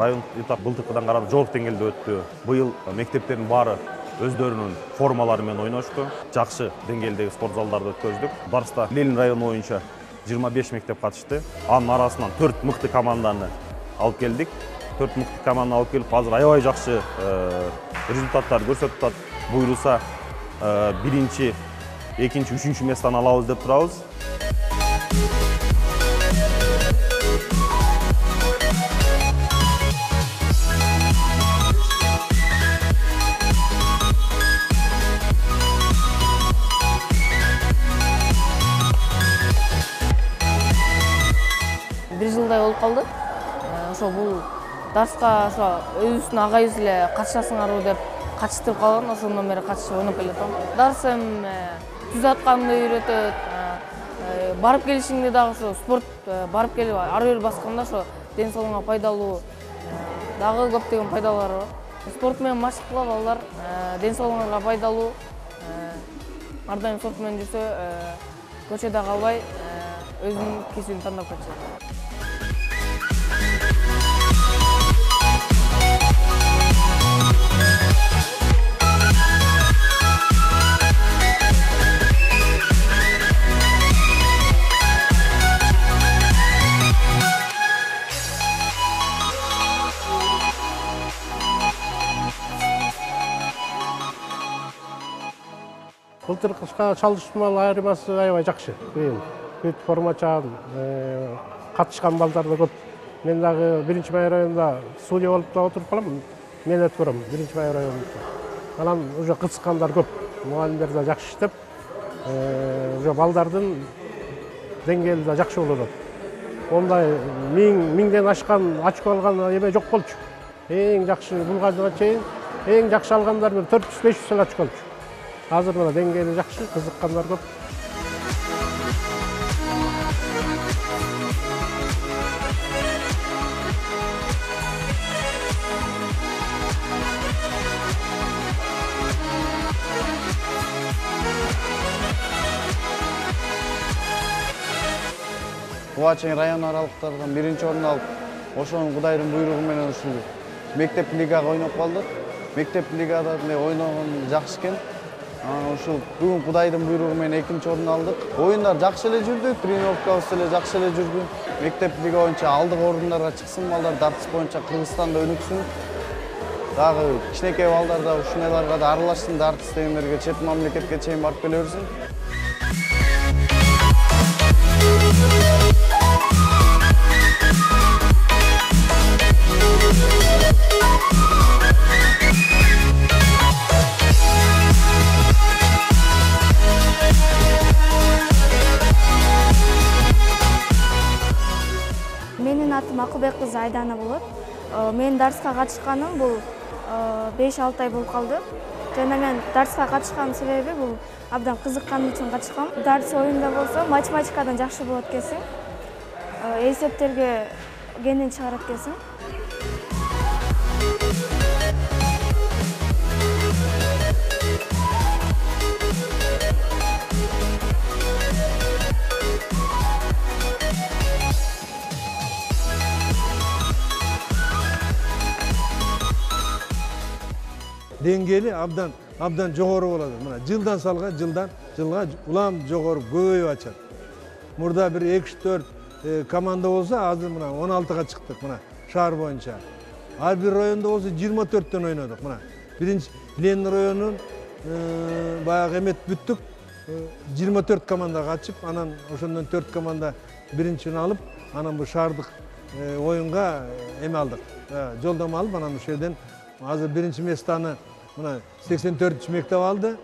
Райондық этап былтыркыдан карап жогорку деңгээлде өттү. Быйыл мектептердин баары өздөрүнүн формалары менен ойношту. Жакшы деңгээлдеги спорт залдарды өткөздүк. Барыста Ленин району боюнча 25 мектеп катышты. Анын арасынан 4 мыкты команданы алып келдик. 4 мыкты команданы алып келип, азыр аябай жакшы результаттар көрсөтүп атат. Буйруса биринчи, экинчи, үчүнчү месттан алабыз деп турабыз. Бир жылдай болуп калды. Ошо бул дарска ошо өзүбүздүн агайыбыз эле катышасыңарбы деп катыштырып калган, ошондон бери катышып ойноп келатам. Дарс эми түз атканды үйрөтөт, барып келишиңде дагы ошо спорт барып келип ары бери басканда ошо ден соолугуңа пайдалуу дагы көптөгөн пайдалары бар. Спорт менен машык кылып балдар ден соолугуңарга пайдалуу, ар дайым спорт менен жүрсө көчөдө калбай өзүнүн кесибин тандап кетет. Былтыркыга чалышмалуу айырмасы аябай жакшы. Бүт формачан, катышкан балдар да көп. Мен дагы 1-май районунда судья болуп да отуруп калам. Мен өтүп барам 1-май районунда. Анан уже кызыккандар көп. Мугалимдер да жакшы иштеп, уже балдардын деңгээли да жакшы болуп атат. Ондай миңден ашкан очко алган эме жок болчу. Эң жакшы булганга чейин эң жакшы алгандар 400-500 эле очко болчу. Азыр мына деңгээли жакшы, кызыккандар көп. Буга чейин район аралыктардан 1-чи орун алып, ошонун Кудайдын буйругу менен ушул мектеп лигага ойноп калдык. Мектеп лигада ойногон жакшы экен. Ушул бүгүн Кудайдын буйругу менен 2-чи орун алдык. Оюндар жакшы эле жүрдү, тренировкабыз эле жакшы эле жүрдү. Мектеп лига боюнча алдыгы орундарга чыксын балдар, дартс боюнча Кыргызстанда өнүксүн. Дагы кичинекей балдар да ушундайларга да аралашсын, дартс дегендерге чет мамлекетке чейин барып келе берсин. Менин атым Акылбек кызы Айдана болот. Мен дарска катышканым бул 5-6 ай болуп калды. Жана мен дарска катышканын себеби бул абдан кызыкканым үчүн катышкам. Дарс оюнда болсо математикадан жакшы болот экенсиң. Эсептерге кенен чыгарат экенсиң. Деңгээли абдан жогору болот. Мына жылдан жылга улам жогору көбөйүп ачат. Мурда бир 2-4 команда болсо, азыр мына 16га чыктык мына шаар боюнча. Ар бир райондо болсо 24төн ойнодук. Мына биринчи Ленин районунун баягы эмет бүттүк. 24 команда катышып, анан ошондон 4 команда биринчини алып, анан бу шаардык оюнга эме алдык. Жолдомо алып, анан ошол жерден азыр 1-чи местаны мына 84-мектеп алды.